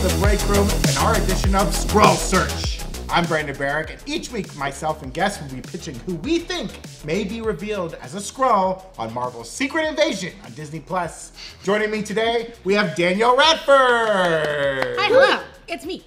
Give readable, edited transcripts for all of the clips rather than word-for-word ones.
to the Breakroom and our edition of Skrull Search. I'm Brandon Barrick, and each week myself and guests will be pitching who we think may be revealed as a Skrull on Marvel's Secret Invasion on Disney+. Joining me today, we have Danielle Radford. Hi, hello, it's me.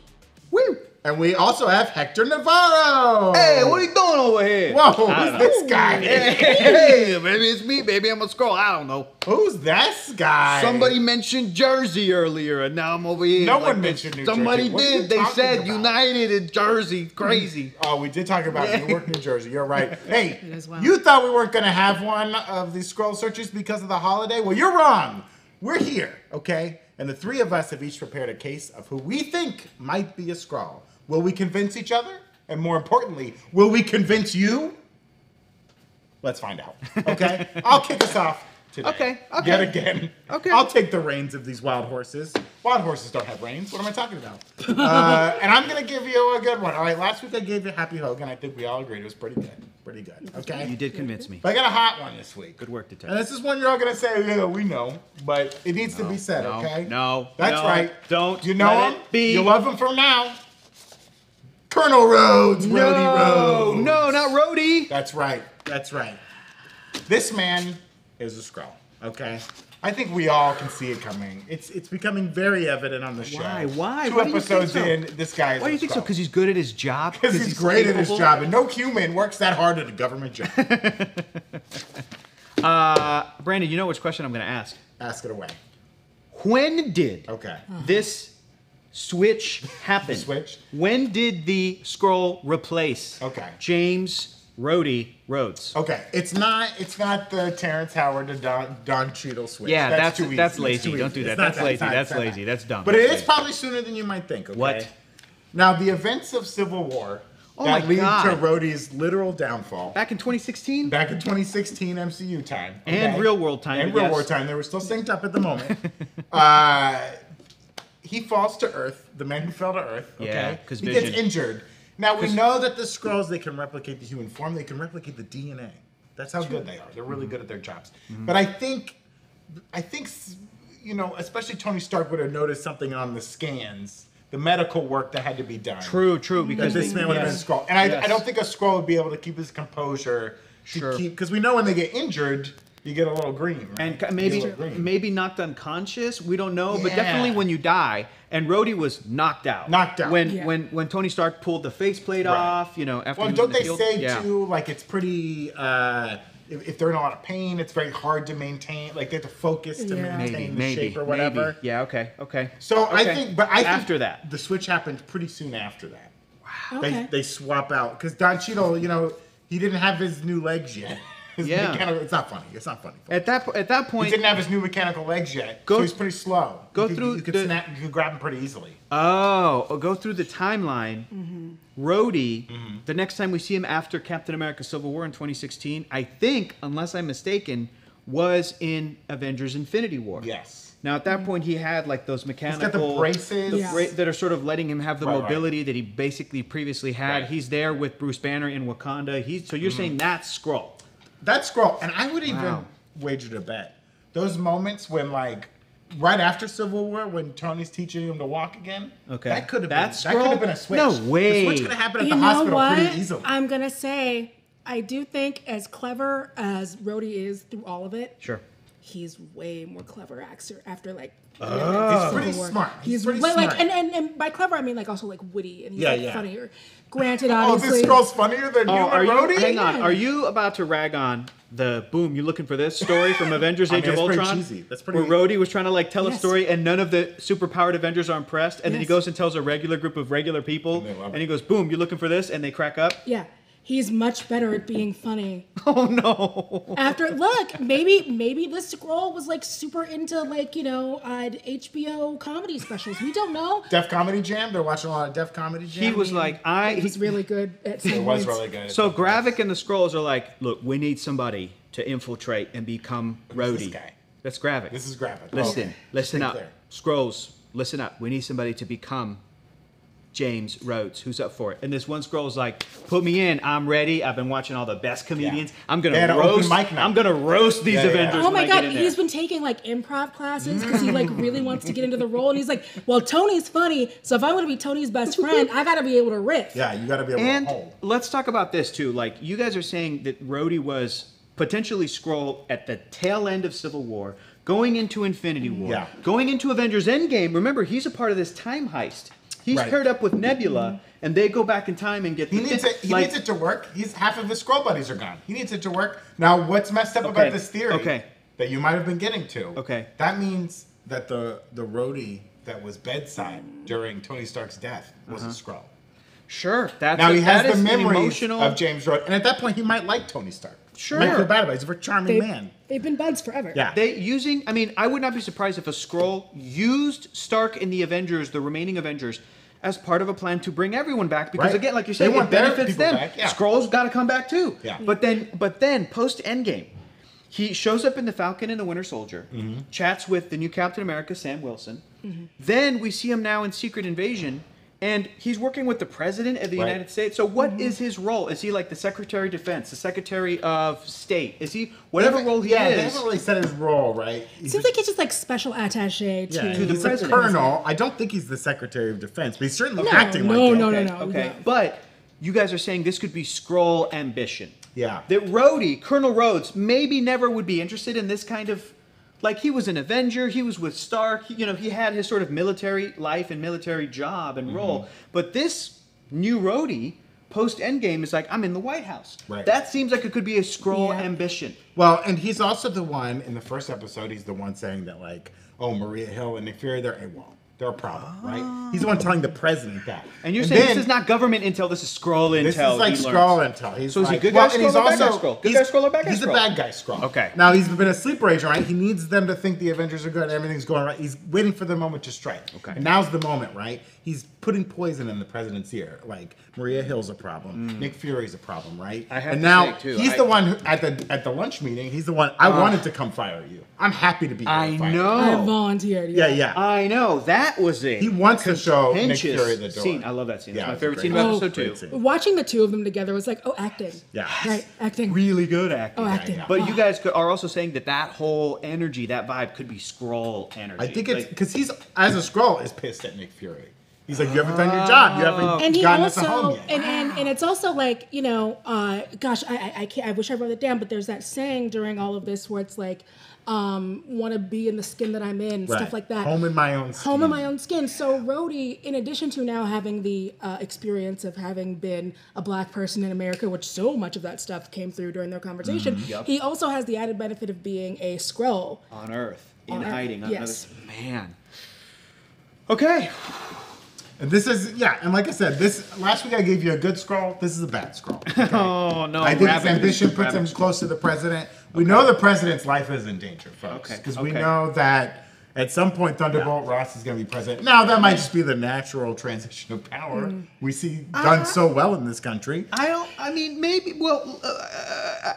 Woo! And we also have Hector Navarro. Hey, what are you doing over here? Whoa, who's this guy? Hey, maybe it's me. Maybe I'm a Skrull. I don't know. Who's this guy? Somebody mentioned Jersey earlier, and now I'm over here. No one mentioned New Jersey. Somebody What are you did. They talking said about? United in Jersey. Crazy. Oh, we did talk about Newark, New Jersey. You're right. Hey, as well. you thought we weren't going to have one of these Skrull searches because of the holiday? Well, you're wrong. We're here, okay? And the three of us have each prepared a case of who we think might be a Skrull. Will we convince each other? And more importantly, will we convince you? Let's find out, okay? I'll kick us off today. Okay. Yet again. Okay. I'll take the reins of these wild horses. Wild horses don't have reins. What am I talking about? And I'm going to give you a good one. All right, last week I gave you Happy Hogan. I think we all agreed it was pretty good. Pretty good, okay? You did convince me. But I got a hot one this week. Good work, And Detective. this is one you're all going to say, yeah, we know. But it needs to be said, No, okay? no, That's no, right. don't You know let him? it be. You love him from now. Colonel Rhodes, Rhodey Rhodes. No, not Rhodey. That's right. That's right. This man is a Skrull, okay? I think we all can see it coming. It's becoming very evident on the show. Why? Two Why do you think episodes so? in, this guy is Why do you think so? Because he's good at his job? Because he's great at his capable? job, and no human works that hard at a government job. Brandon, you know which question I'm going to ask. Ask it away. When did Okay. this switch happen? Switch? When did the Skrull replace Okay. James Rhodey Rhodes? Okay, it's not the Terrence Howard to Don Cheadle switch. Yeah, that's too easy. lazy. Too Don't easy. do that. It's not That's lazy. it's not- That's it's not lazy. that. That's dumb. But That's it is lazy. probably sooner than you might think. Okay? What? Now the events of Civil War Oh that my lead God. to Rhodey's literal downfall. Back in 2016? Back in 2016 MCU time. And real world time, And I real guess. world time. They were still synced up at the moment. He falls to Earth, the man who fell to Earth. Okay? Yeah, 'cause he Vision. gets injured. Now we know that the Skrulls, they can replicate the human form. They can replicate the DNA. That's how good they are. They're really good at their jobs. But I think, you know, especially Tony Stark would have noticed something on the scans, the medical work that had to be done. True, That because this man would have been a Skrull. And I don't think a Skrull would be able to keep his composure. Sure. Because we know when they get injured, you get a little green. Right? And You get a maybe little green. maybe knocked unconscious. We don't know, but Yeah. definitely when you die. And Rhodey was knocked out. Knocked out. When Tony Stark pulled the faceplate off. You know, after Well, he was don't in the they field. say Yeah. too, like it's pretty, if they're in a lot of pain, it's very hard to maintain, like they have to focus to Yeah. maintain the shape or whatever. Yeah. Okay. So I Okay. think After that. the switch happened pretty soon after that. Okay. They swap out, because Don Cheadle, you know, he didn't have his new legs yet. It's not funny. It's not funny. At that He point. didn't have his new mechanical legs yet, Go- so he's pretty slow. go you could, through you could the- snap, you could grab him pretty easily. Go through the timeline. Rhodey, Mm-hmm. the next time we see him after Captain America Civil War in 2016, I think, unless I'm mistaken, was in Avengers Infinity War. Yes. Now, at that point, he had like those He's mechanical got the braces. Yeah. that are sort of letting him have the Right, mobility that he basically previously had. Right. He's there with Bruce Banner in Wakanda. So you're saying that's Skrull. That's Skrull. And I would even Wow. wager to bet. Those moments when, like, right after Civil War, when Tony's teaching him to walk again, Okay. that could have That's been, that could have Skrull? been a switch. No The way. switch could have happened at You the know hospital what? pretty easily. I'm gonna say, I do think as clever as Rhodey is through all of it, Sure. he's way more clever after like. He's pretty Civil War. smart. He's pretty like, smart. and by clever I mean like also like witty and he's Yeah, like yeah. funnier. Granted, Oh, obviously. this Skrull's funnier than you and Rhodey? Hang on. Are you about to rag on the boom? You looking for this story from Avengers: I Age mean, of that's pretty Ultron? cheesy. That's pretty- Where Rhodey was trying to like tell a Yes. story, and none of the superpowered Avengers are impressed, and then he Yes. goes and tells a regular group of regular people, And they love and it. he goes, "Boom! You looking for this?" And they crack up. Yeah, he's much better at being funny. Oh no! After look, maybe this Skrull was like super into like HBO comedy specials. We don't know. Def Comedy Jam? They're watching a lot of Def Comedy Jam? He was like, He was really good at some It was points. really good. So Gravik and the Skrulls are like, "Look, we need somebody to infiltrate and become Who's this Rhodey." guy? That's Gravik. This is Gravik. Listen, Okay. listen Be up, clear. Skrulls. Listen up. We need somebody to become James Rhodes, who's up for it. And this one Skrull's like, put me in, I'm ready. I've been watching all the best comedians. I'm gonna roast these Avengers. Oh my when I God, get in there. he's been taking like improv classes because he like really wants to get into the role. And he's like, well, Tony's funny, so if I want to be Tony's best friend, I gotta be able to riff. Yeah, you gotta be able to hold. And let's talk about this too. Like, you guys are saying that RHODEY was potentially Skrull at the tail end of Civil War, going into Infinity War, going into Avengers Endgame. Remember, he's a part of this time heist. He's paired up with Nebula, and they go back in time and get. He needs it to work. Half of his Skrull buddies are gone. He needs it to work. Now, what's messed up about this theory that you might have been getting to? Okay. That means that the RHODEY that was bedside during Tony Stark's death was a Skrull. Sure. Now he has the memories of James Rhodes, and at that point he might like Tony Stark. Sure. Might feel bad about it. He's a very charming man. They've been buds forever. Yeah. I would not be surprised if a Skrull used Stark in the Avengers, the remaining Avengers, as part of a plan to bring everyone back. Because again, like you said, it benefits them. Skrulls got to come back too. Yeah. But then post Endgame, he shows up in the Falcon and the Winter Soldier, chats with the new Captain America, Sam Wilson. Then we see him now in Secret Invasion. And he's working with the President of the United States. So what is his role? Is he like the Secretary of Defense, the Secretary of State? Is he whatever role he is? Yeah, they haven't really said his role, right? Seems like he's just like special attaché to the President. Colonel. I don't think he's the Secretary of Defense, but he's certainly acting like it. No. Okay, but you guys are saying this could be Skrull ambition. Yeah. That RHODEY, Colonel Rhodes, maybe never would be interested in this kind of. Like, he was an Avenger, he was with Stark, he had his sort of military life and military job and role. But this new RHODEY, post-Endgame, is like, I'm in the White House. Right. That seems like it could be a Skrull ambition. Well, and he's also the one, in the first episode, he's the one saying that, like, oh, Maria Hill and Nick Fury, they're AWOL. They're a problem, right? He's the one telling the president that. And you're saying this is not government intel, this is Skrull intel. This is like Skrull intel. So is he good guy Skrull or bad guy Skrull? Good guy Skrull or bad guy Skrull? He's a bad guy Skrull. Okay. Now, he's been a sleeper agent, right? He needs them to think the Avengers are good and everything's going right. He's waiting for the moment to strike. Okay. And now's the moment, right? He's putting poison in the president's ear. Like, Maria Hill's a problem. Nick Fury's a problem, right? And now, he's the one who, at the lunch meeting, he's the one, I wanted to come fire you. I'm happy to be here to fire you. I volunteered. Yeah. I know. That was He wants to show Nick Fury the door. Scene. I love that scene. It's my favorite scene of episode 2. Watching the two of them together was like, acting. Yeah. Right, acting. Really good acting. Acting. Yeah. But you guys are also saying that whole energy, that vibe could be Skrull energy. I think it's because he's, as a Skrull, is pissed at Nick Fury. He's like, you haven't done your job. You haven't gotten us a home yet. And it's also like, gosh, I can't. I wish I wrote it down, but there's that saying during all of this where it's like, want to be in the skin that I'm in, stuff like that. Home in my own skin. Home in my own skin. So RHODEY, in addition to now having the experience of having been a black person in America, which so much of that stuff came through during their conversation, he also has the added benefit of being a Skrull. On Earth, in hiding. Yes. Man. Okay. And this is, and like I said, last week I gave you a good Skrull. This is a bad Skrull. Okay? Oh, no. I think his ambition puts him close to the president. We know the president's life is in danger, folks. Because we know that at some point Thunderbolt Ross is going to be president. Now, that might just be the natural transition of power we see done so well in this country. Maybe, but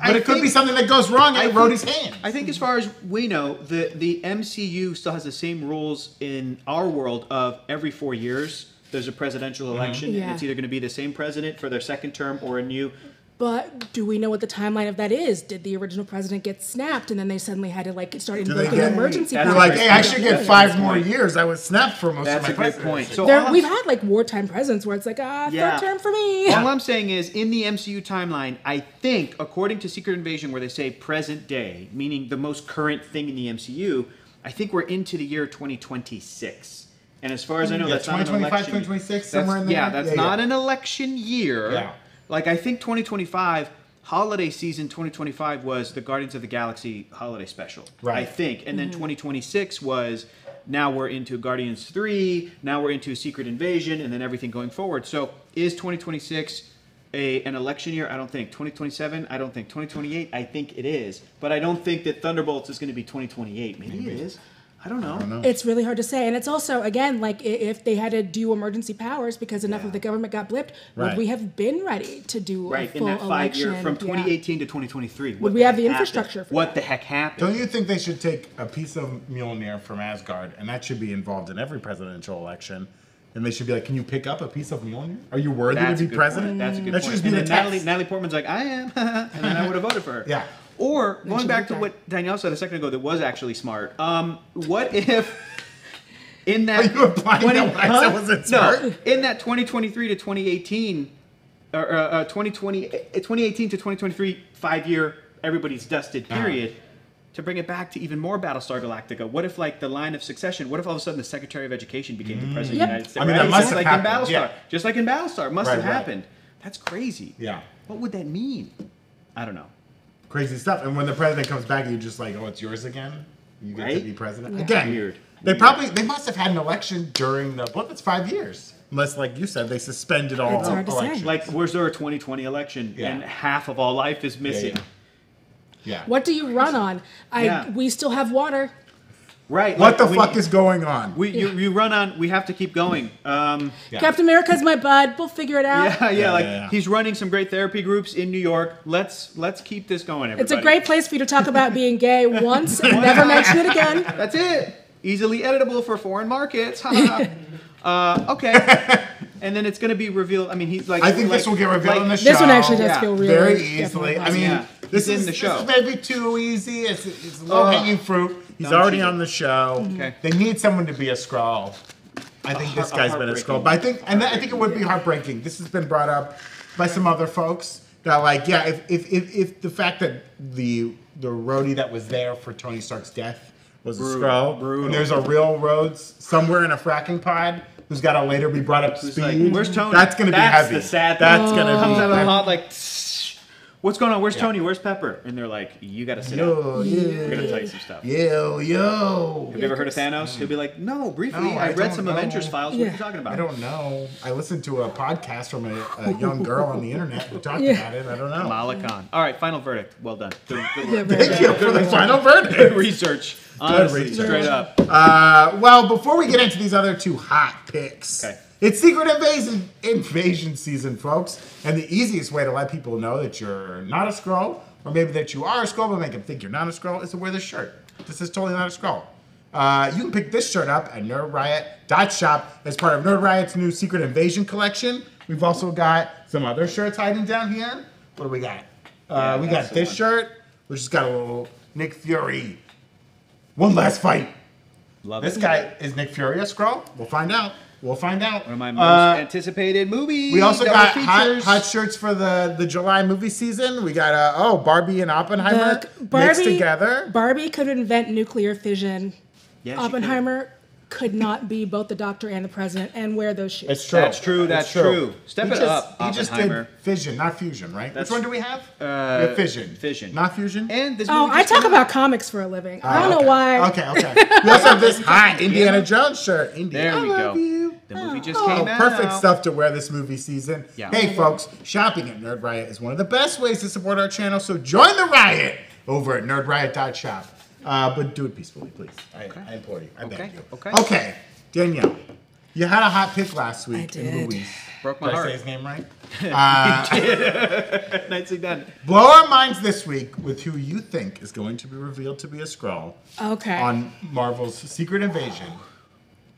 it could be something that goes wrong at RHODEY's hands. I think as far as we know, the MCU still has the same rules in our world of every 4 years. There's a presidential election, and it's either going to be the same president for their second term or a new. But do we know what the timeline of that is? Did the original president get snapped, and then they suddenly had to start invoking emergency powers? You're like, hey, I should get 5 more years. I was snapped for most of my presidency. Point. So we've had wartime presidents where it's like, third term for me. All I'm saying is, in the MCU timeline, I think, according to Secret Invasion, where they say present day, meaning the most current thing in the MCU, I think we're into the year 2026. And as far as I know, that's not an election. 2026, somewhere in there. Yeah, that's not an election year. Yeah. Like, I think 2025, holiday season 2025 was the Guardians of the Galaxy holiday special. Right. I think. And then 2026 was, now we're into Guardians 3, now we're into Secret Invasion, and then everything going forward. So is 2026 an election year? I don't think. 2027? I don't think. 2028? I think it is. But I don't think that Thunderbolts is going to be 2028. Maybe it is. I don't know. It's really hard to say. And it's also, again, like if they had to do emergency powers because enough of the government got blipped, would we have been ready to do a full in that 5 year from 2018 to 2023? Would we have the infrastructure for what the heck happened? Don't you think they should take a piece of Mjolnir from Asgard, and that should be involved in every presidential election, And they should be like, can you pick up a piece of Mjolnir? Are you worthy That's to a be good president? point. That's a good That should point. just be And the then text. Natalie Portman's like, I am, and then I would have voted for her. Yeah. Or going should back be to that. what Danielle said a second ago, that was actually smart. What if in that Are you implying that what I said wasn't smart? No, in that 2023 to 2018, or 2018 to 2023 5-year everybody's dusted period. To bring it back to even more Battlestar Galactica, what if, like, the line of succession? What if all of a sudden the Secretary of Education became the President of the United States? I mean, that must Just have like happened, in Battlestar. yeah. Just like in Battlestar, must have Right. happened. That's crazy. Yeah. What would that mean? I don't know. Crazy stuff. And when the president comes back, you're just like, oh, it's yours again? You get to Right? be president? Yeah. Again, Weird. They must have had an election during the, well, that's 5 years. Unless, like you said, they suspended all It's hard to say. elections. Like, where's there a 2020 election Yeah. and half of all life is missing? Yeah. What do you run on? Yeah. We still have water. Right. What like, the fuck is going on? you run on? We have to keep going. Yeah. Captain America's my bud. We'll figure it out. Yeah. He's running some great therapy groups in New York. Let's keep this going, everybody. It's a great place for you to talk about being gay once and never mention it again. That's it. Easily editable for foreign markets. Okay. And then it's going to be revealed. I mean, he's like. I think this will get revealed in the show. This one actually does Yeah. feel really very definitely easily. I mean, Yeah. this He's is in the show. This is maybe too easy. It's low hanging fruit. He's Don't already you? on the show. Okay. They need someone to be a Skrull. I think this guy's been a Skrull, but I think it would be heartbreaking. This has been brought up by some other folks that, like, yeah, if the fact that the roadie that was there for Tony Stark's death was a Skrull, brutal. and there's a real Rhodes somewhere in a fracking pod who's got to later be brought up to speed. like, where's Tony? That's going to be That's heavy. the sad That's thing. going to Comes out of the be pod like, "Tss, what's going on? Where's Tony? Where's Pepper? And they're like, you got to sit down. Yo, We're going to tell you some stuff. yo. Have you ever heard of Thanos? He'll be like, no, briefly. No, I I read don't some know. Avengers files. What are you talking about? I don't know. I listened to a podcast from a young girl on the internet who talked about it. I don't know. Malakan. All right, final verdict. Well done. Good Thank you for the final verdict. research. Honestly, research. straight up. Well, before we get into these other two hot picks, Okay. it's Secret Invasion season, folks. And the easiest way to let people know that you're not a Skrull, or maybe that you are a Skrull, but make them think you're not a Skrull, is to wear this shirt. This is totally not a Skrull. You can pick this shirt up at nerdriot.shop as part of Nerd Riot's new Secret Invasion collection. We've also got some other shirts hiding down here. What do we got? We got that's the this one. shirt, which has got a little Nick Fury. One last fight. Love This it. guy is Nick Fury a Skrull? We'll find out. We'll find out. One of my most anticipated movies. We also double got features. hot shirts for the July movie season. We got Barbie and Oppenheimer mixed together. Barbie could invent nuclear fission. Yeah, she Oppenheimer could not be both the doctor and the president and wear those shoes. It's true. That's true. That's true. Step it up, He just Oppenheimer. did fission, not fusion, right? That's- Which one do we have? We have fission. Fission. Not fusion? And this Oh, movie I just talk came out. about comics for a living. I don't know why. Okay. We also have this hot Indiana Jones shirt. There we I go. love you. The movie just Oh, came out. perfect stuff to wear this movie season. Yeah. Hey, folks, shopping at Nerd Riot is one of the best ways to support our channel, so join the riot over at nerdriot.shop. But do it peacefully, please. I implore you. I beg you. Okay. Danielle, you had a hot pick last week I in did. Louis. Broke my Did I heart. say his name right? Nicely done. Blow our minds this week with who you think is going to be revealed to be a Skrull Okay. on Marvel's Secret Invasion,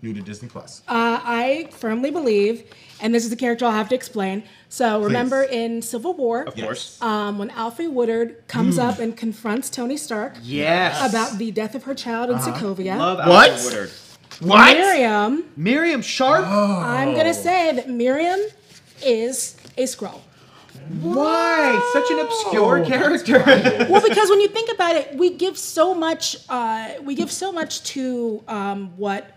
new to Disney+. I firmly believe, and this is the character I'll have to explain. So remember in Civil War, Of course. when Alfre Woodard comes up and confronts Tony Stark Yes. about the death of her child in Sokovia. Love What? Alfred Woodard. What? Miriam Sharp? I'm gonna say that Miriam is a Skrull. Why? Such an obscure character. Well, because when you think about it, we give so much. We give so much to what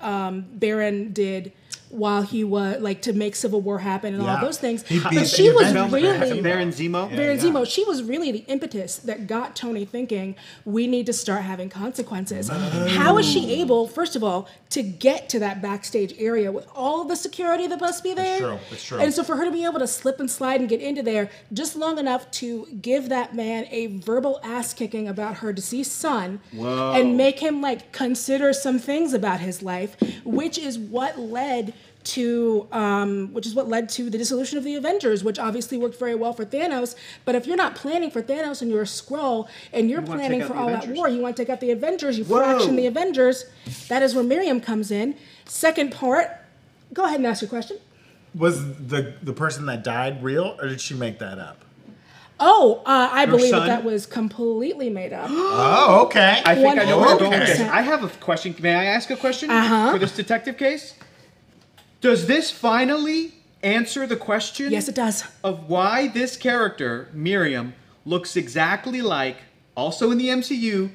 Baron did while he was to make Civil War happen and all Yeah. those things. He beat But the she was Avengers. really Baron Zemo? Baron Zemo. She was really the impetus that got Tony thinking we need to start having consequences. How is she able, first of all, to get to that backstage area with all the security that must be there? That's true. And so for her to be able to slip and slide and get into there just long enough to give that man a verbal ass kicking about her deceased son and make him consider some things about his life, which is what led to the dissolution of the Avengers, which obviously worked very well for Thanos. But if you're not planning for Thanos and you're a Skrull and you're wanna planning take out for the all that Avengers. war, you want to take out the Avengers, you fraction the Avengers. That is where Miriam comes in. Second part, Go ahead and ask your question. Was the person that died real, or did she make that up? Oh, I believe son? that was completely made up. Oh, okay. I think I know where we're going with this. 100%. I have a question. May I ask a question Uh-huh. for this detective case? Does this finally answer the question Yes, it does. of why this character, Miriam, looks exactly like, also in the MCU,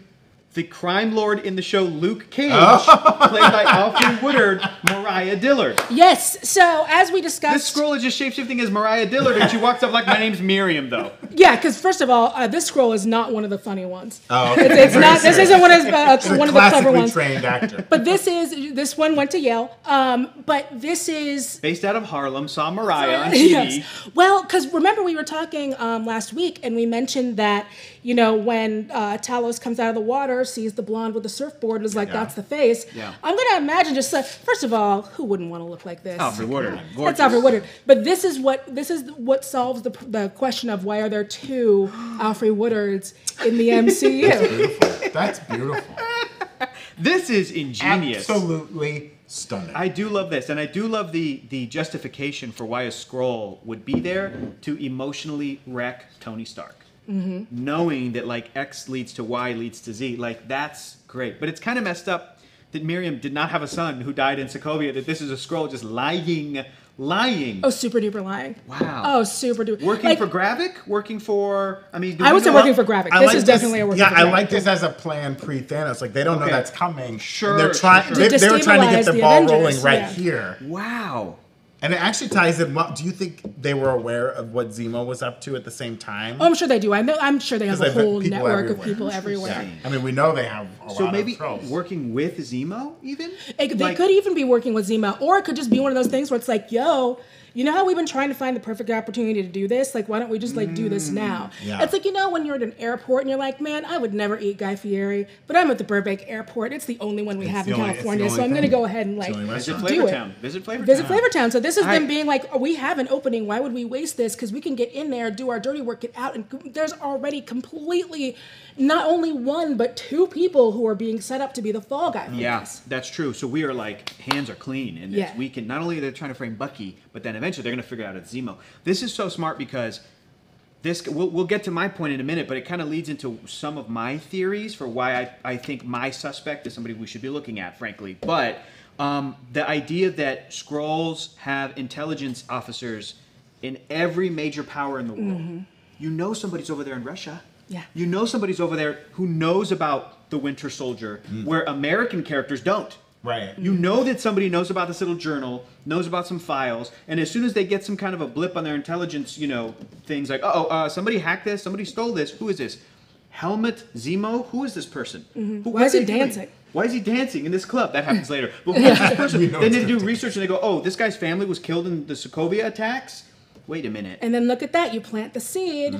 the crime lord in the show Luke Cage, played by Alfred Woodard, Mariah Dillard. Yes. So as we discussed, This scroll is just shapeshifting as Mariah Dillard, and she walks up like, my name's Miriam, though. yeah, because first of all, this scroll is not one of the funny ones. Oh, okay. It's not. This isn't one of She's a one of the clever classically ones. trained actor. But this one went to Yale. But this is. Based out of Harlem, saw Mariah on TV. Yes. Well, because remember we were talking last week, and we mentioned that when Talos comes out of the water, sees the blonde with the surfboard, is like, that's the face. Yeah. I'm gonna imagine just first of all, who wouldn't want to look like this? Alfred Woodard. That's Gorgeous. Alfred Woodard. But this is what solves the question of why are there two Alfred Woodards in the MCU? That's beautiful. This is ingenious. Absolutely stunning. I do love this, and I do love the justification for why a Skrull would be there to emotionally wreck Tony Stark. Mm-hmm. Knowing that like X leads to Y leads to Z, like that's great. But it's kind of messed up that Miriam did not have a son who died in Sokovia, that this is a Skrull just lying. Oh, super duper lying. Wow. Oh, super duper. Working for Gravik? Working for, I mean... I would say working for Gravik. This is definitely a working for Gravik. Yeah, I like this as a plan pre-Thanos. Like, they don't know that's coming. Sure, And they're trying. sure. They were trying to get To the ball destabilize the rolling Avengers, right yeah. here. Wow. And it actually ties in well. Do you think they were aware of what Zemo was up to at the same time? Oh, I'm sure they do. I'm sure they have a Because they've whole people network of everywhere. people everywhere. Yeah. I mean, we know they have a So lot maybe of trolls. working with Zemo, even? They could even be working with Zemo, or it could just be one of those things where it's like, yo, you know how we've been trying to find the perfect opportunity to do this? Like, why don't we just do this now? Yeah. It's like, when you're at an airport and you're like, man, I would never eat Guy Fieri, but I'm at the Burbank airport. It's the only one we have in California, so I'm going to go ahead and Visit do it. Flavortown. Visit Flavortown. Visit Flavortown. So this is them being like, oh, we have an opening. Why would we waste this? Because we can get in there, do our dirty work, get out, and there's already completely not only one but two people who are being set up to be the fall guy. For this. That's true. So we are like, hands are clean, and Yeah. we can not only are they trying to frame Bucky, but then eventually they're going to figure out it's Zemo. This is so smart because this we'll get to my point in a minute, but it kind of leads into some of my theories for why I think my suspect is somebody we should be looking at, frankly. But the idea that Skrulls have intelligence officers in every major power in the world. Mm-hmm. Somebody's over there in Russia. Yeah. Somebody's over there who knows about the Winter Soldier, where American characters don't. Right. You know that somebody knows about this little journal, knows about some files, and as soon as they get some kind of a blip on their intelligence, things like, somebody hacked this, somebody stole this, who is this? Helmut Zemo? Who is this person? Mm-hmm. Why is he dancing? Why is he dancing in this club? That happens later. But who is this person? Then they do research and they go, oh, this guy's family was killed in the Sokovia attacks? Wait a minute. And then look at that. You plant the seed.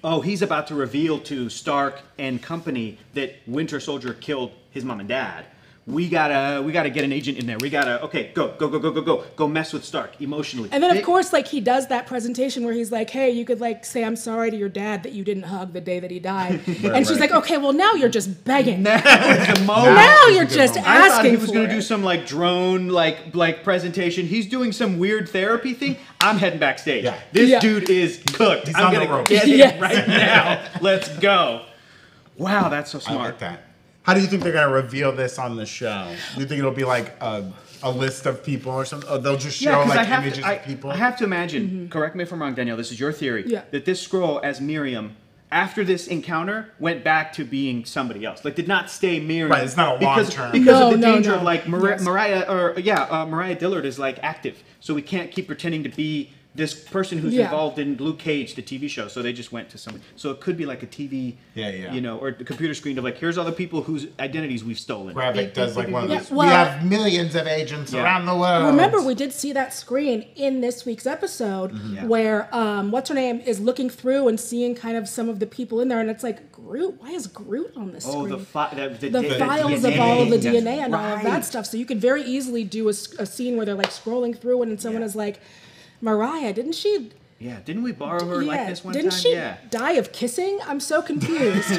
Oh, he's about to reveal to Stark and company that Winter Soldier killed his mom and dad. We gotta get an agent in there. We gotta go mess with Stark emotionally. And then of course, he does that presentation where he's like, "Hey, you could say I'm sorry to your dad that you didn't hug the day that he died." And she's like, "Okay, well now you're just begging. Now is the moment. Now you're just asking." I thought he was going to do some drone presentation. He's doing some weird therapy thing. I'm heading backstage. Yeah. This dude is cooked. He's I'm on the gonna ropes. get him Yes. right now. Let's go. Wow, that's so I smart. like that. How do you think they're going to reveal this on the show? Do you think it'll be like a list of people or something? Or they'll just show 'cause images of people? I have to imagine, correct me if I'm wrong, Danielle, this is your theory, that this Skrull as Miriam, after this encounter, went back to being somebody else. Did not stay Miriam. Right, it's not a long term. Because of the danger of Yes. Mariah Dillard is active. So we can't keep pretending to be this person who's involved in Luke Cage, the TV show. So they just went to somebody. So it could be like a TV, or the computer screen of here's all the people whose identities we've stolen. Gravik does one of those. well, we have millions of agents around the world. Remember, we did see that screen in this week's episode where what's her name is looking through and seeing kind of some of the people in there, and it's like, Groot. Why is Groot on this screen? The files of all of the DNA. DNA and all of that stuff. So you could very easily do a scene where they're scrolling through it, and someone is like, Mariah, didn't she? Yeah, didn't we borrow her like this one didn't time? she die of kissing? I'm so confused.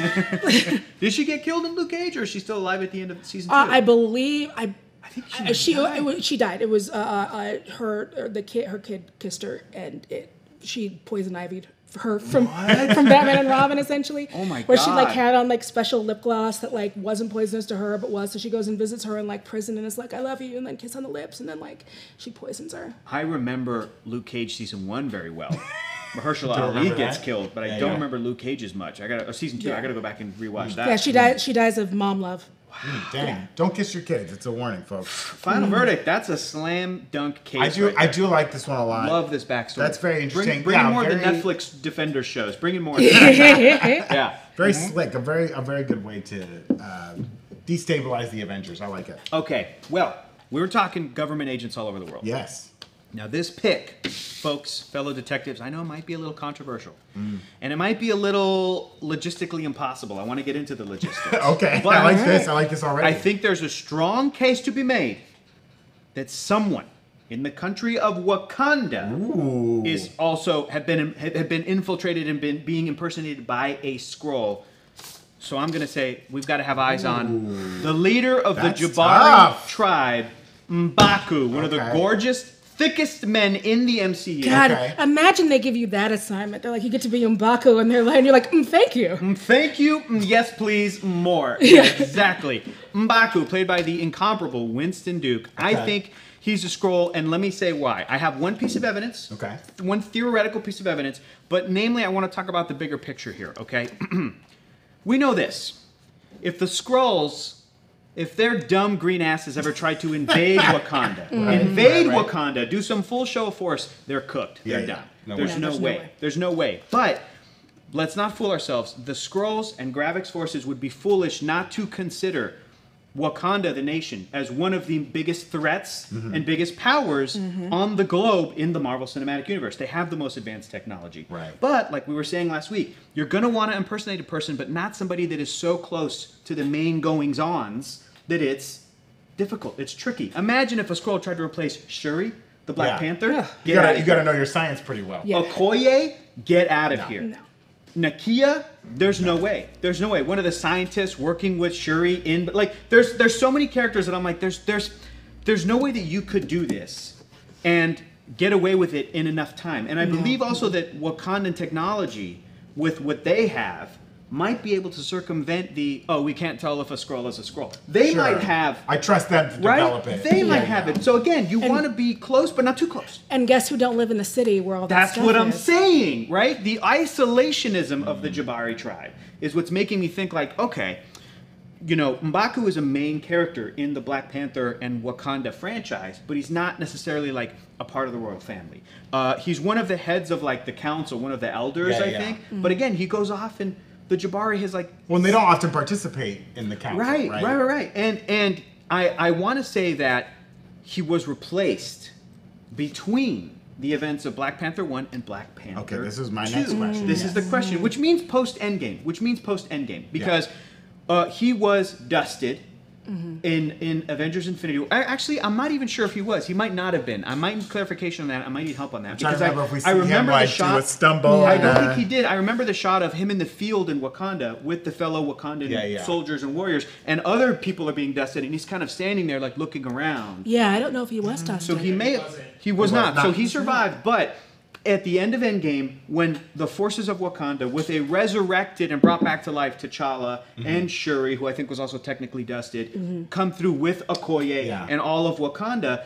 Did she get killed in Luke Cage, or is she still alive at the end of season 2? I believe think she died. It was her kid kissed her, and she poison ivied her from Batman and Robin, essentially. Oh my Where God. she like had on like special lip gloss that like wasn't poisonous to her but was. So she goes and visits her in like prison and is like, I love you, and then kiss on the lips, and then like she poisons her. I remember Luke Cage season 1 very well. Mahershala Ali gets killed, but I don't remember Luke Cage as much. Season 2. I gotta go back and rewatch that. Yeah, she dies of mom love. Dang. Yeah. Don't kiss your kids. It's a warning, folks. Final verdict. That's a slam dunk case. I do like this one a lot. Love this backstory. That's very interesting. Bring in more of the Netflix Defender shows. Bring in more. Yeah. Very slick. A very good way to destabilize the Avengers. I like it. Okay. Well, we were talking government agents all over the world. Yes. Now this pick, folks, fellow detectives, I know it might be a little controversial. And it might be a little logistically impossible. I want to get into the logistics. Okay, but I like this. I like this already. I think there's a strong case to be made that someone in the country of Wakanda is also have been infiltrated and being impersonated by a Skrull. So I'm going to say we've got to have eyes on the leader of the Jabari tribe, M'Baku, one of the gorgeous, thickest men in the MCU. God, imagine they give you that assignment. They're like, you get to be M'Baku, and you're like, thank you. Thank you. Yes, please. More. Yeah, exactly. M'Baku, played by the incomparable Winston Duke. I think he's a Skrull, and let me say why. I have one piece of evidence. Okay. One theoretical piece of evidence, but namely, I want to talk about the bigger picture here. Okay. We know this. If the Skrulls, if their dumb green asses ever tried to invade Wakanda, Wakanda, do some full show of force, they're cooked. They're done. There's no way. There's no way. But let's not fool ourselves. The Skrulls and Gravik's forces would be foolish not to consider Wakanda, the nation, as one of the biggest threats and biggest powers on the globe in the Marvel Cinematic Universe. They have the most advanced technology. Right. But, like we were saying last week, you're going to want to impersonate a person, but not somebody that is so close to the main goings-ons that it's difficult. It's tricky. Imagine if a Skrull tried to replace Shuri, the Black Panther. You gotta know your science pretty well. Yeah. Okoye, get out of here. No. Nakia, there's no way. There's no way. One of the scientists working with Shuri there's so many characters that I'm like, there's no way that you could do this and get away with it in enough time. And I believe also that Wakandan technology, with what they have, might be able to circumvent we can't tell if a Skrull is a Skrull. They might have... I trust them to develop it. They might have it. So again, you want to be close, but not too close. And guess who don't live in the city where all that stuff is? That's what I'm saying, right? The isolationism of the Jabari tribe is what's making me think like, okay, M'Baku is a main character in the Black Panther and Wakanda franchise, but he's not necessarily like a part of the royal family. He's one of the heads of like the council, one of the elders, I think. But again, he goes off and the Jabari has like... Well, they don't often participate in the council, right. And I want to say that he was replaced between the events of Black Panther 1 and Black Panther 2. Okay, this is my next question. This is the question, which means post-Endgame. Because he was dusted in Avengers Infinity War. Actually, I'm not even sure if he was. He might not have been. I might need clarification on that. I might need help on that. Because I remember the shot. Do a stumble. I don't think he did. I remember the shot of him in the field in Wakanda with the fellow Wakandan soldiers and warriors, and other people are being dusted, and he's kind of standing there like looking around. Yeah, I don't know if he was dusted. So he was not. So he survived, but at the end of Endgame, when the forces of Wakanda, with a resurrected and brought back to life T'Challa and Shuri, who I think was also technically dusted, come through with Okoye and all of Wakanda,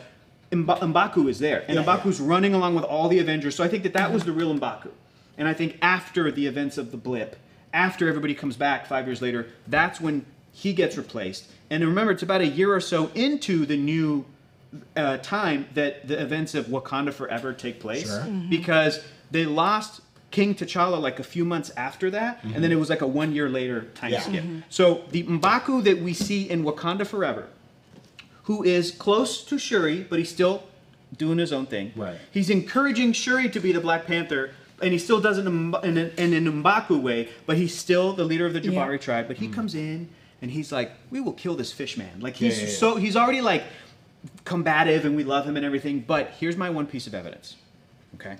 M'Baku is there. And M'Baku's running along with all the Avengers. So I think that was the real M'Baku. And I think after the events of the blip, after everybody comes back 5 years later, that's when he gets replaced. And remember, it's about a year or so into the new time that the events of Wakanda Forever take place, because they lost King T'Challa like a few months after that, and then it was like a 1 year later time skip. So the M'Baku that we see in Wakanda Forever, who is close to Shuri, but he's still doing his own thing. Right. He's encouraging Shuri to be the Black Panther, and he still does it in an M'Baku way, but he's still the leader of the Jabari tribe. But he comes in and he's like, "We will kill this fish man." Like he's he's already like combative, and we love him and everything. But here's my one piece of evidence. Okay,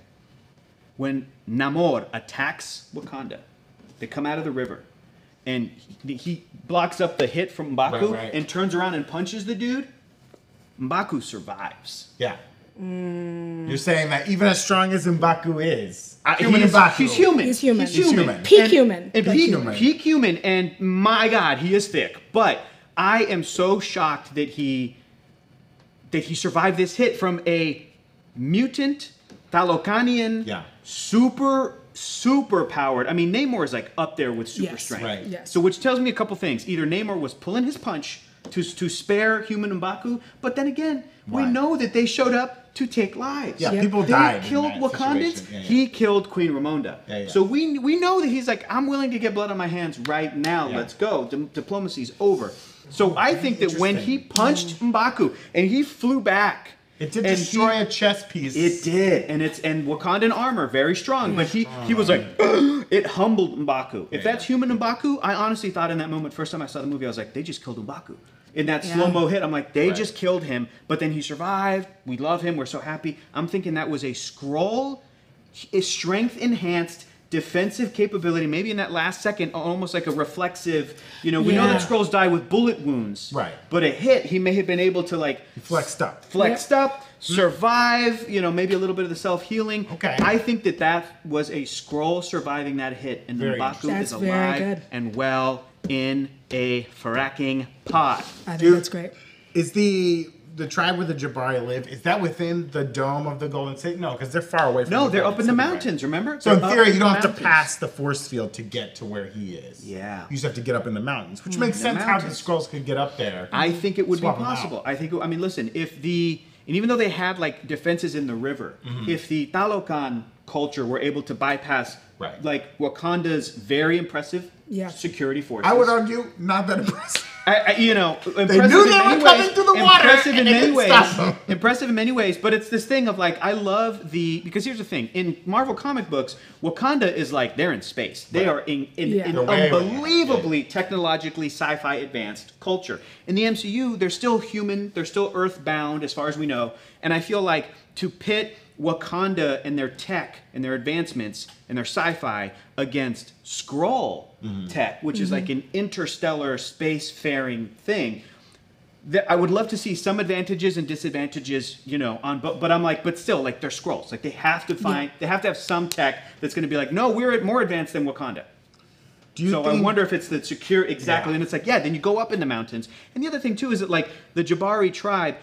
when Namor attacks Wakanda, they come out of the river, and he blocks up the hit from M'Baku and turns around and punches the dude. M'Baku survives. Yeah. You're saying that even as strong as M'Baku is, human he's, M'Baku. he's human. He's human. He's human. Peak human. And Like peak human. And my God, he is thick. But I am so shocked that he survived this hit from a mutant Thalokanian, super powered. I mean, Namor is like up there with super strength. Right. Yes. So which tells me a couple things. Either Namor was pulling his punch to spare human M'Baku, but then again, we know that they showed up to take lives. Yeah, people died. They killed in that Wakandans. situation. Yeah. He killed Queen Ramonda. Yeah. So we know that he's like, I'm willing to get blood on my hands right now. Yeah. Let's go. Diplomacy's over. So I think that when he punched M'Baku and he flew back, It did destroy a chess piece. it did, and Wakandan armor, very strong. But he was like, it humbled M'Baku. If that's human M'Baku, I honestly thought in that moment, first time I saw the movie, I was like, they just killed M'Baku. In that slow-mo hit, I'm like, they just killed him. But then he survived. We love him. We're so happy. I'm thinking that was a Skrull, strength-enhanced defensive capability. Maybe in that last second, almost like a reflexive. We know that Skrulls die with bullet wounds. Right. But a hit, he may have been able to like flexed up, survive. Maybe a little bit of the self-healing. Okay. I think that was a Skrull surviving that hit, and M'Baku is alive and well in a fracking pot. I think that's great. Is the tribe where the Jabari live, is that within the dome of the Golden City? No, because they're far away from No, the they're Golden up in the City, mountains, remember? So in They're theory, up you don't in have the to mountains. pass the force field to get to where he is. Yeah. You just have to get up in the mountains, which makes sense how the Skrulls could get up there. I think it would be Swap 'em possible. out. I mean, listen, and even though they had like defenses in the river, if the Talokan culture were able to bypass like Wakanda's very impressive security forces. I would argue not that impressive. Impressive They knew they were coming through the water. Impressive in and they many didn't ways. stop them. Impressive in many ways, but it's this thing of like I love because here's the thing in Marvel comic books, Wakanda is like they're in space. They are in unbelievably technologically sci-fi advanced culture. In the MCU, they're still human. They're still Earthbound as far as we know, and I feel like to pit Wakanda and their tech and their advancements and their sci-fi against Skrull tech, which is like an interstellar spacefaring thing. I would love to see some advantages and disadvantages, but I'm like, but still, like they're Skrulls. Like they have to they have to have some tech that's going to be like, no, we're more advanced than Wakanda. I wonder if it's the secure and it's like, then you go up in the mountains. And the other thing too is that like the Jabari tribe,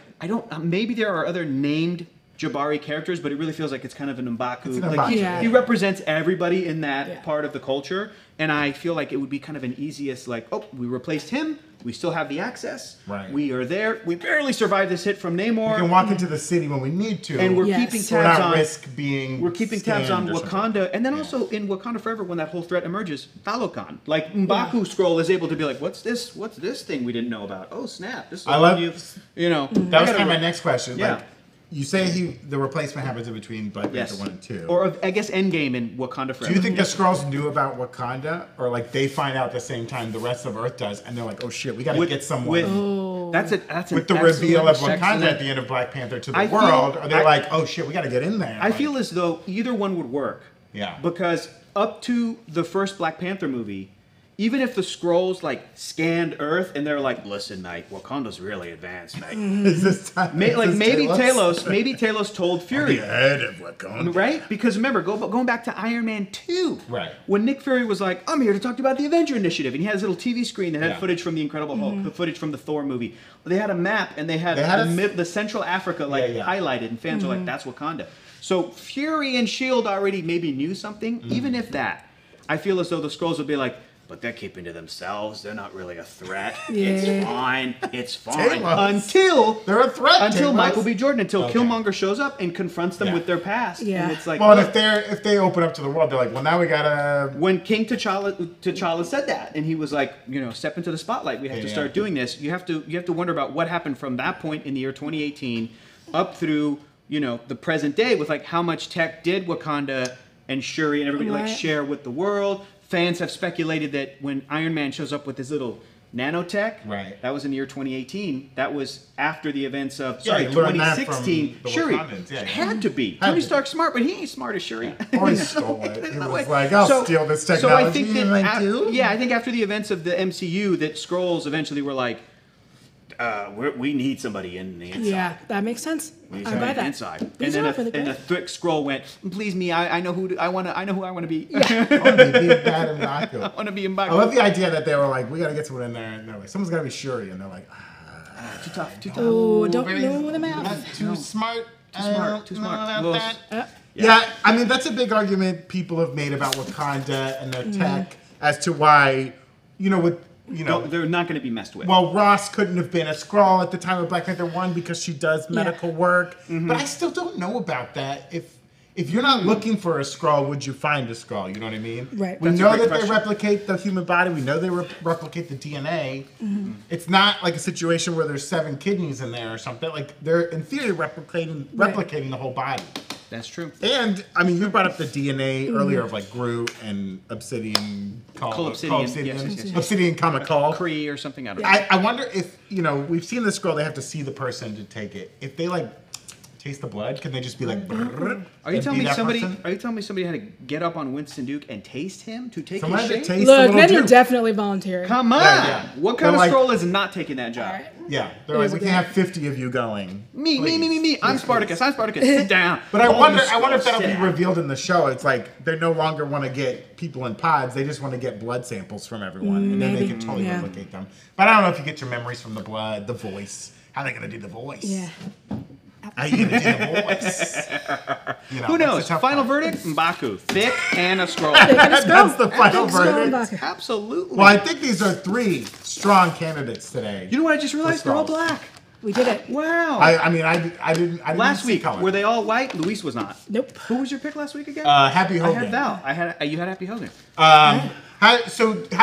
maybe there are other named Jabari characters, but it really feels like it's kind of an M'Baku. Like he represents everybody in that part of the culture, and I feel like it would be kind of an easiest like, we replaced him. We still have the access. Right. We are there. We barely survived this hit from Namor. We can walk into the city when we need to, and we're keeping tabs on. Risk being. We're keeping tabs on Wakanda, and then also in Wakanda Forever, when that whole threat emerges, Talokan, like M'Baku Skrull is able to be like, what's this? What's this thing we didn't know about? Oh snap! This is I love you. That was kind of my next question. Yeah. Like, you say the replacement happens in between Black Panther 1 and 2. Or I guess Endgame in Wakanda Forever. Do you think the Skrulls knew about Wakanda? Or like they find out at the same time the rest of Earth does and they're like, oh shit, we gotta get someone. That's with the reveal of Wakanda at the end of Black Panther to the world, are they like, oh shit, we gotta get in there? I feel as though either one would work. Yeah. Because up to the first Black Panther movie, even if the Skrulls like scanned Earth and they're like, listen, mate, Wakanda's really advanced, mate. Maybe Talos told Fury. The head of Wakanda. Right? Because remember, going back to Iron Man 2. Right. When Nick Fury was like, I'm here to talk about the Avenger Initiative, and he had his little TV screen that had footage from the Incredible Hulk, the footage from the Thor movie. They had a map and they had the Central Africa highlighted, and fans were like, that's Wakanda. So Fury and S.H.I.E.L.D. already maybe knew something. Even if that, I feel as though the Skrulls would be like, but they're keeping to themselves. They're not really a threat. It's fine. It's fine. Until they're a threat. Until Michael B. Jordan, until Killmonger shows up and confronts them with their past. Yeah. And it's like, well, and if they open up to the world, they're like, well, now we gotta. When King T'Challa said that, and he was like, step into the spotlight. We have to start doing this. You have to wonder about what happened from that point in the year 2018 up through the present day with like how much tech did Wakanda and Shuri and everybody like share with the world. Fans have speculated that when Iron Man shows up with his little nanotech, that was in the year 2018. That was after the events of 2016. Shuri had to be. Tony Stark's smart, but he ain't smart as Shuri. Or he stole it. He was like, I'll steal this technology. So I think that I think after the events of the MCU, that Skrulls eventually were like, we need somebody in the inside. Yeah, that makes sense. We need I somebody buy that. inside. And These then are really and the great. thick Skrull went, please me, I know who I want to be. Yeah. Oh, they did that in Baku. I want to be in I love the idea that they were like, we got to get someone in there, and they're like, someone's got to be Shuri, and they're like, Too tough. Oh, don't very- know the mouth. that's too smart. Too smart. Too smart. Know Well, that. Yeah, I mean, that's a big argument people have made about Wakanda and their tech as to why, they're not going to be messed with. well, Ross couldn't have been a Skrull at the time of Black Panther 1 because she does medical work. But I still don't know about that. If you're not looking for a Skrull, would you find a Skrull? You know what I mean? Right. We That's a know great that question. they replicate the human body. We know they replicate the DNA. It's not like a situation where there's 7 kidneys in there or something. Like, they're, in theory, replicating the whole body. That's true. And, I mean, you brought up the DNA earlier of, like, Groot and Obsidian. Obsidian. Yes. Obsidian Comical. Kree or something. I don't know. I wonder if, we've seen the Skrull, they have to see the person to take it. If they, like, taste the blood, can they just be like, brrr, Are you and telling be me that somebody? person? Are you telling me somebody had to get up on Winston Duke and taste him to take Someone his had to shape? taste a Look, little then you're Duke. definitely volunteering. Come on! Yeah. What kind They're of like- Skrull is not taking that job? All right. Yeah, they're like, we can have 50 of you going. Me. Please. I'm Spartacus. Sit down. But I All wonder the if that'll Skrulls be sit. revealed in the show. It's like they no longer want to get people in pods; they just want to get blood samples from everyone, and then they Maybe. can totally Yeah. replicate them. But I don't know if you get your memories from the blood, the voice. How are they gonna do the voice? Yeah. How are you gonna do the voice? Who that's knows? a tough Final part. verdict: M'Baku, thick and a Skrull. That's the final Big Skrull and verdict. Baku. Absolutely. Well, I think these are 3 strong candidates today. You know what I just realized? They're all Skrulls. black. We did it. Wow. I mean, I didn't Last see week, color. were they all white? Luis was not. Nope. Who was your pick last week again? Happy I Hogan? had Val. You had Happy Hogan. How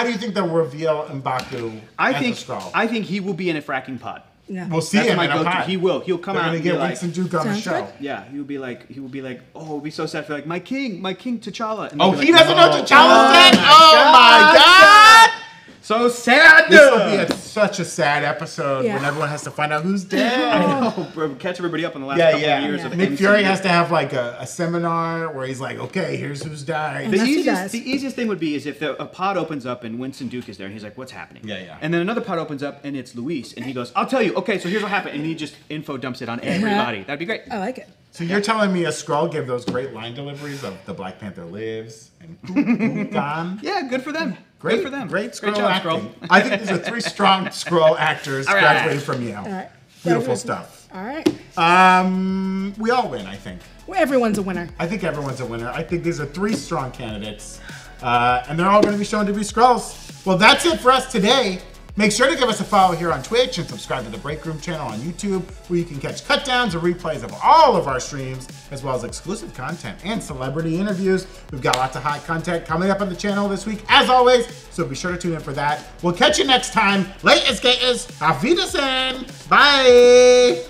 do you think they'll reveal M'Baku as a Skrull? I think he will be in a fracking pod. Yeah. We'll see That's him my in a go-to. pod. He will. He'll come They're out gonna and be get like, Winston Duke on the Sounds show. good. yeah, he will be like, oh, it'll be so sad for like my king T'Challa. And Oh, they'll be he like, doesn't know "No." T'Challa's dead? Oh my god! So sad. This will be such a sad episode Yeah. when everyone has to find out who's dead. I know, bro, catch everybody up in the last couple of years Yeah. of Nick MCU. Fury has to have like a seminar where he's like, okay, here's who's died. The Yes, he easiest, does. the easiest thing would be is if a pod opens up and Winston Duke is there and he's like, what's happening? Yeah. And then another pod opens up and it's Luis and he goes, I'll tell you. Okay, so here's what happened. And he just info dumps it on everybody. That'd be great. I like it. So you're telling me a Skrull gave those great line deliveries of The Black Panther Lives and Who Gone? Yeah, good for them. Great Good for them. Great Skrull job, acting. Skrull. I think these are 3 strong Skrull actors All right. graduating from Yale. All right. Beautiful stuff. All right. We all win, I think. Well, everyone's a winner. I think everyone's a winner. I think these are 3 strong candidates, and they're all going to be shown to be Skrulls. Well, that's it for us today. Make sure to give us a follow here on Twitch and subscribe to the Breakroom channel on YouTube, where you can catch cutdowns and replays of all of our streams, as well as exclusive content and celebrity interviews. We've got lots of hot content coming up on the channel this week, as always, so be sure to tune in for that. We'll catch you next time. Latest gators. Auf Wiedersehen. Bye.